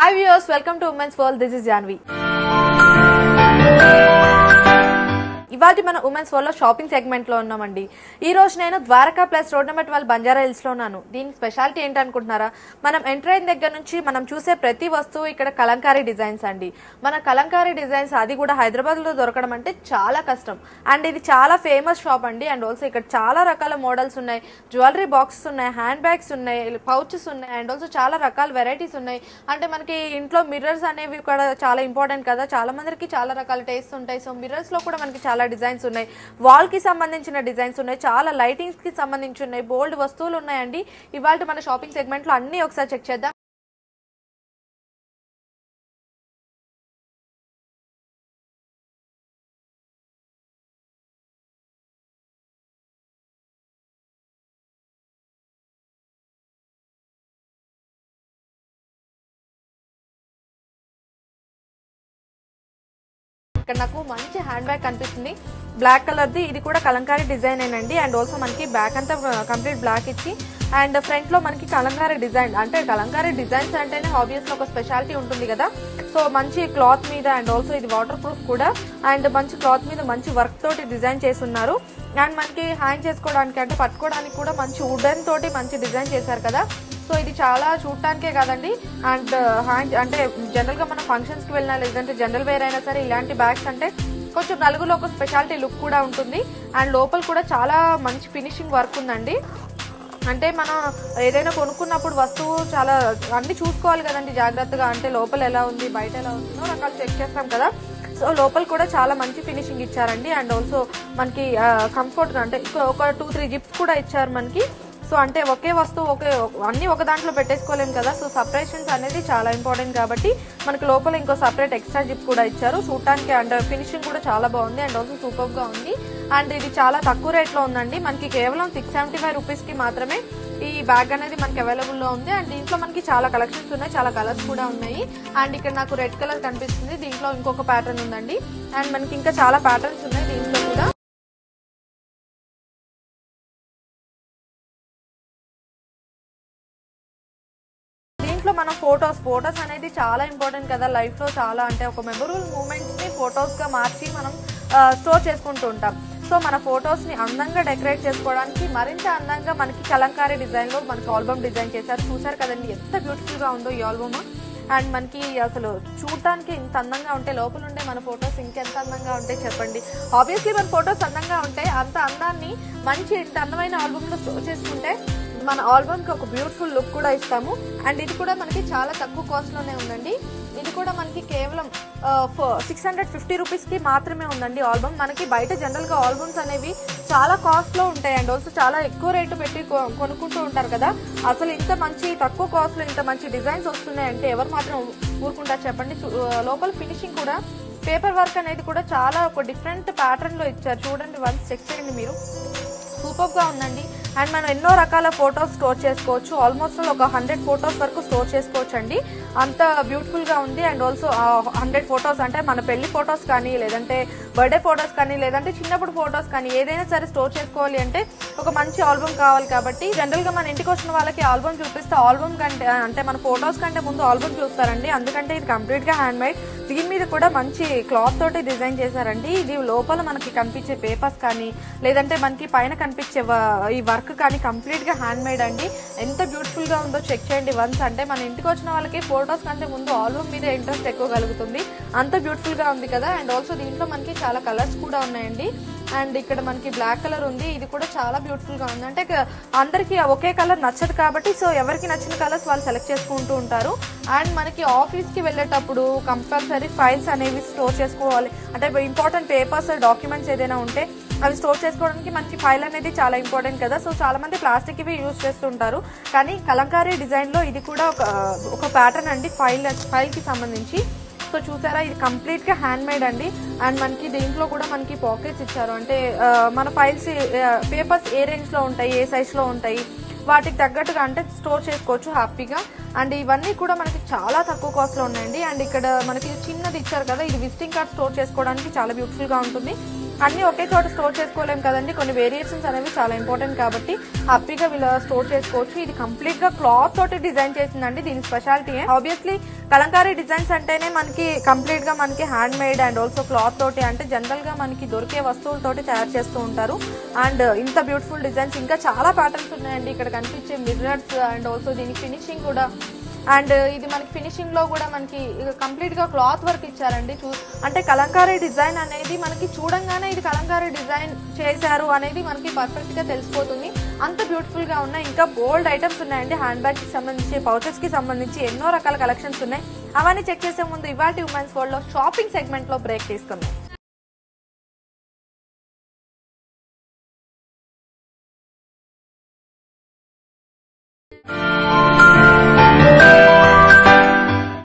Hi viewers, welcome to Women's World. This is Janvi. ఇవాల్టి మన women's world లో shopping segment లో ఉన్నామండి. ఈ రోజు నేను Dwaraka plus road number 12 Banjara Hills లో ఉన్నాను. దీని స్పెషాలిటీ ఏంటనుకుంటున్నారా? మనం ఎంటర్ అయిన దగ్గర నుంచి మనం చూసే ప్రతి వస్తువు ఇక్కడ కలంకారీ డిజైన్స్ అండి. మన కలంకారీ డిజైన్స్ అది కూడా హైదరాబాద్ లో దొరకడం అంటే చాలా కష్టం. అండ్ ఇది చాలా ఫేమస్ షాప్ అండి. అండ్ ఆల్సో ఇక్కడ చాలా రకాల మోడల్స్ ఉన్నాయి, జ్యువెలరీ బాక్సెస్ ఉన్నాయి, హ్యాండ్ బ్యాగ్స్ ఉన్నాయి, పౌచెస్ ఉన్నాయి, అండ్ ఆల్సో చాలా రకాల వెరైటీస్ ఉన్నాయి. అంటే మనకి ఇంట్లో మిర్రర్స్ అనేవి కూడా చాలా ఇంపార్టెంట్ కదా, చాలా మందికి చాలా రకాల టేస్ట్ ఉంటాయి. సో మిర్రర్స్ లో కూడా మనకి చాలా డిజైన్స్ ఉన్నాయి, వాల్ కి సంబంధించిన డిజైన్స్ ఉన్నాయి, చాలా లైటింగ్స్ కి సంబంధించి ఉన్నాయి, బోల్డ్ వస్తువులు ఉన్నాయండి. ఇవాళ మన షాపింగ్ సెగ్మెంట్ లో అన్ని ఒకసారి చెక్ చేద్దాం. ఇక్కడ నాకు మంచి హ్యాండ్ బ్యాగ్ కనిపిస్తుంది, బ్లాక్ కలర్ ది. ఇది కూడా కలంకారీ డిజైన్ ఏనండి. అండ్ ఆల్సో మనకి బ్యాక్ అంతా కంప్లీట్ బ్లాక్ ఇచ్చి అండ్ ఫ్రంట్ లో మనకి కలంకారీ డిజైన్, అంటే కలంకారీ డిజైన్స్ అంటేనే ఆబ్వియస్ ఒక స్పెషాలిటీ ఉంటుంది కదా. సో మంచి క్లాత్ మీద అండ్ ఆల్సో ఇది వాటర్ ప్రూఫ్ కూడా, అండ్ మంచి క్లాత్ మీద మంచి వర్క్ తోటి డిజైన్ చేస్తున్నారు. అండ్ మనకి హ్యాంగ్ చేసుకోవడానికి అంటే పట్టుకోవడానికి కూడా మంచి వుడెన్ తోటి మంచి డిజైన్ చేశారు కదా. సో ఇది చాలా చూడటానికే కాదండి, అండ్ హ్యాండ్ అంటే జనరల్ గా మన ఫంక్షన్స్ కి వెళ్ళినా లేదంటే జనరల్ వేర్ అయినా సరే ఇలాంటి బ్యాగ్స్ అంటే కొంచెం నలుగులో ఒక స్పెషాలిటీ లుక్ కూడా ఉంటుంది. అండ్ లోపల కూడా చాలా మంచి ఫినిషింగ్ వర్క్ ఉందండి. అంటే మనం ఏదైనా కొనుక్కున్నప్పుడు వస్తువు చాలా అన్ని చూసుకోవాలి కదండి జాగ్రత్తగా, అంటే లోపల ఎలా ఉంది బయట ఎలా ఉందో రకాలు చెక్ చేస్తాం కదా. సో లోపల కూడా చాలా మంచి ఫినిషింగ్ ఇచ్చారండి. అండ్ ఆల్సో మనకి కంఫర్ట్ అంటే ఒక 2-3 జిప్స్ కూడా ఇచ్చారు మనకి. సో అంటే ఒకే వస్తువు అన్ని ఒక దాంట్లో పెట్టేసుకోలేము కదా. సో సపరేషన్స్ అనేది చాలా ఇంపార్టెంట్ కాబట్టి మనకి లోపల ఇంకో సపరేట్ ఎక్స్ట్రా జిప్ కూడా ఇచ్చారు. చూడటానికి అండ్ ఫినిషింగ్ కూడా చాలా బాగుంది, అండ్ ఆల్సో సూపర్ గా ఉంది. అండ్ ఇది చాలా తక్కువ రేట్ లో ఉందండి, మనకి కేవలం 675 రూపీస్ కి మాత్రమే ఈ బ్యాగ్ అనేది మనకి అవైలబుల్ లో ఉంది. అండ్ దీంట్లో మనకి చాలా కలెక్షన్స్ ఉన్నాయి, చాలా కలర్స్ కూడా ఉన్నాయి. అండ్ ఇక్కడ నాకు రెడ్ కలర్ కనిపిస్తుంది, దీంట్లో ఇంకొక ప్యాటర్న్ ఉందండి. అండ్ మనకి ఇంకా చాలా ప్యాటర్న్స్ ఉన్నాయి దీంట్లో కూడా. మన ఫొటోస్ అనేది చాలా ఇంపార్టెంట్ కదా లైఫ్ లో. చాలా అంటే ఒక మెమరబుల్ మూమెంట్స్ ని ఫొటోస్ గా మార్చి మనం స్టోర్ చేసుకుంటూ ఉంటాం. సో మన ఫొటోస్ ని అందంగా డెకరేట్ చేసుకోవడానికి మరింత అందంగా మనకి కలంకారీ డిజైన్ లో మనకి ఆల్బమ్ డిజైన్ చేశారు. చూసారు కదండి ఎంత బ్యూటిఫుల్ గా ఉందో ఈ ఆల్బమ్. అండ్ మనకి అసలు చూడటానికి ఇంత అందంగా ఉంటే లోపల ఉండే మన ఫొటోస్ ఇంకెంత అందంగా ఉంటాయి చెప్పండి. ఆబ్వియస్లీ మన ఫొటోస్ అందంగా ఉంటాయి, అంత అందాన్ని మంచి ఇంత అందమైన ఆల్బమ్ లో స్టోర్ చేసుకుంటే మన ఆల్బమ్ కి ఒక బ్యూటిఫుల్ లుక్ కూడా ఇస్తాము. అండ్ ఇది కూడా మనకి చాలా తక్కువ కాస్ట్ లోనే ఉందండి. ఇది కూడా మనకి కేవలం 650 రూపీస్ కి మాత్రమే ఉందండి ఆల్బమ్. మనకి బయట జనరల్ గా ఆల్బమ్స్ అనేవి చాలా కాస్ట్ లో ఉంటాయి, అండ్ ఆల్సో చాలా ఎక్కువ రేటు పెట్టి కొనుక్కుంటూ ఉంటారు కదా. అసలు ఇంత మంచి తక్కువ కాస్ట్ లో ఇంత మంచి డిజైన్స్ వస్తున్నాయంటే ఎవరు మాత్రం ఊరుకుంటారు చెప్పండి. లోపల ఫినిషింగ్ కూడా పేపర్ వర్క్ అనేది కూడా చాలా ఒక డిఫరెంట్ ప్యాటర్న్ లో ఇచ్చారు. చూడండి వన్స్ చెక్ చేయండి మీరు, సూపర్ గా ఉందండి. అండ్ మనం ఎన్నో రకాల ఫొటోస్ స్టోర్ చేసుకోవచ్చు, ఆల్మోస్ట్ ఒక 100 ఫొటోస్ వరకు స్టోర్ చేసుకోవచ్చు అండి, అంత బ్యూటిఫుల్ గా ఉంది. అండ్ ఆల్సో 100 ఫొటోస్ అంటే మన పెళ్లి ఫొటోస్ కానీ లేదంటే బర్త్డే ఫొటోస్ కానీ లేదంటే చిన్నప్పుడు ఫొటోస్ కానీ ఏదైనా సరే స్టోర్ చేసుకోవాలి అంటే ఒక మంచి ఆల్బమ్ కావాలి. కాబట్టి జనరల్ గా మన ఇంటికి వచ్చిన వాళ్ళకి ఆల్బమ్ చూపిస్తే ఆల్బమ్ కంటే అంటే మన ఫొటోస్ కంటే ముందు ఆల్బమ్ చూస్తారండి, అందుకంటే ఇది కంప్లీట్ గా హ్యాండ్ మేడ్. దీని మీద కూడా మంచి క్లాత్ తోటి డిజైన్ చేశారండి. ఇది లోపల మనకి కనిపించే పేపర్స్ కానీ లేదంటే మనకి పైన కనిపించే ఈ వర్క్ కానీ కంప్లీట్ గా హ్యాండ్ మేడ్ అండి. ఎంత బ్యూటిఫుల్ గా ఉందో చెక్ చేయండి వన్స్. అంటే మన ఇంటికి వచ్చిన వాళ్ళకి ఫొటోస్ కంటే ముందు ఆల్బమ్ మీద ఇంట్రెస్ట్ ఎక్కువ కలుగుతుంది, అంత బ్యూటిఫుల్ గా ఉంది కదా. అండ్ ఆల్సో దీంట్లో మనకి చాలా కలర్స్ కూడా ఉన్నాయండి. అండ్ ఇక్కడ మనకి బ్లాక్ కలర్ ఉంది, ఇది కూడా చాలా బ్యూటిఫుల్ గా ఉంది. అంటే అందరికి ఒకే కలర్ నచ్చదు కాబట్టి సో ఎవరికి నచ్చిన కలర్స్ వాళ్ళు సెలెక్ట్ చేసుకుంటూ ఉంటారు. అండ్ మనకి ఆఫీస్ కి వెళ్ళేటప్పుడు కంపల్సరీ ఫైల్స్ అనేవి స్టోర్ చేసుకోవాలి, అంటే ఇంపార్టెంట్ పేపర్స్ డాక్యుమెంట్స్ ఏదైనా ఉంటే అవి స్టోర్ చేసుకోవడానికి మనకి ఫైల్ అనేది చాలా ఇంపార్టెంట్ కదా. సో చాలా మంది ప్లాస్టిక్ ఇవి యూజ్ చేస్తుంటారు, కానీ కలంకారీ డిజైన్ లో ఇది కూడా ఒక ప్యాటర్న్ అండి ఫైల్ కి సంబంధించి. సో చూసారా ఇది కంప్లీట్ గా హ్యాండ్ మేడ్ అండి. అండ్ మనకి దీంట్లో కూడా మనకి పాకెట్స్ ఇచ్చారు, అంటే మన ఫైల్స్ పేపర్స్ ఏ రేంజ్ లో ఉంటాయి ఏ సైజ్ లో ఉంటాయి వాటికి తగ్గట్టుగా అంటే స్టోర్ చేసుకోవచ్చు హ్యాపీగా. అండ్ ఇవన్నీ కూడా మనకి చాలా తక్కువ కాస్ట్ లో ఉన్నాయండి. అండ్ ఇక్కడ మనకి చిన్నది ఇచ్చారు కదా, ఇది విజిటింగ్ కార్డ్ స్టోర్ చేసుకోవడానికి చాలా బ్యూటిఫుల్ గా ఉంటుంది. అన్ని ఒకే చోట స్టోర్ చేసుకోలేం కదండి, కొన్ని వేరియేషన్స్ అనేవి చాలా ఇంపార్టెంట్ కాబట్టి హ్యాపీగా వీళ్ళు స్టోర్ చేసుకోవచ్చు. ఇది కంప్లీట్ గా క్లాత్ తోటి డిజైన్ చేసిందండి, దీని స్పెషాలిటీ. ఆబ్వియస్లీ కలంకారీ డిజైన్స్ అంటేనే మనకి కంప్లీట్ గా మనకి hand made and also cloth తోటి, అంటే జనరల్ గా మనకి దొరికే వస్తువులతోటి తయారు చేస్తూ ఉంటారు. అండ్ ఇంత బ్యూటిఫుల్ డిజైన్స్, ఇంకా చాలా ప్యాటర్న్స్ ఉన్నాయండి ఇక్కడ కనిపించే మిర్రర్స్ అండ్ ఆల్సో దీని ఫినిషింగ్ కూడా. అండ్ ఇది మనకి ఫినిషింగ్ లో కూడా మనకి కంప్లీట్ గా క్లాత్ వర్క్ ఇచ్చారండి. అంటే కలంకారీ డిజైన్ అనేది మనకి చూడంగానే ఇది కలంకారీ డిజైన్ చేశారు అనేది మనకి పర్ఫెక్ట్ గా తెలిసిపోతుంది, అంత బ్యూటిఫుల్ గా ఉన్నాయి. ఇంకా బోల్డ్ ఐటమ్స్ ఉన్నాయండి, హ్యాండ్ బ్యాగ్స్ కి సంబంధించి, పౌచెస్ కి సంబంధించి ఎన్నో రకాల కలెక్షన్స్ ఉన్నాయి. అవన్నీ చెక్ చేసే ముందు ఇవాల్టి ఉమెన్స్ వరల్డ్ లో షాపింగ్ సెగ్మెంట్ లో బ్రేక్ తీసుకుందాం.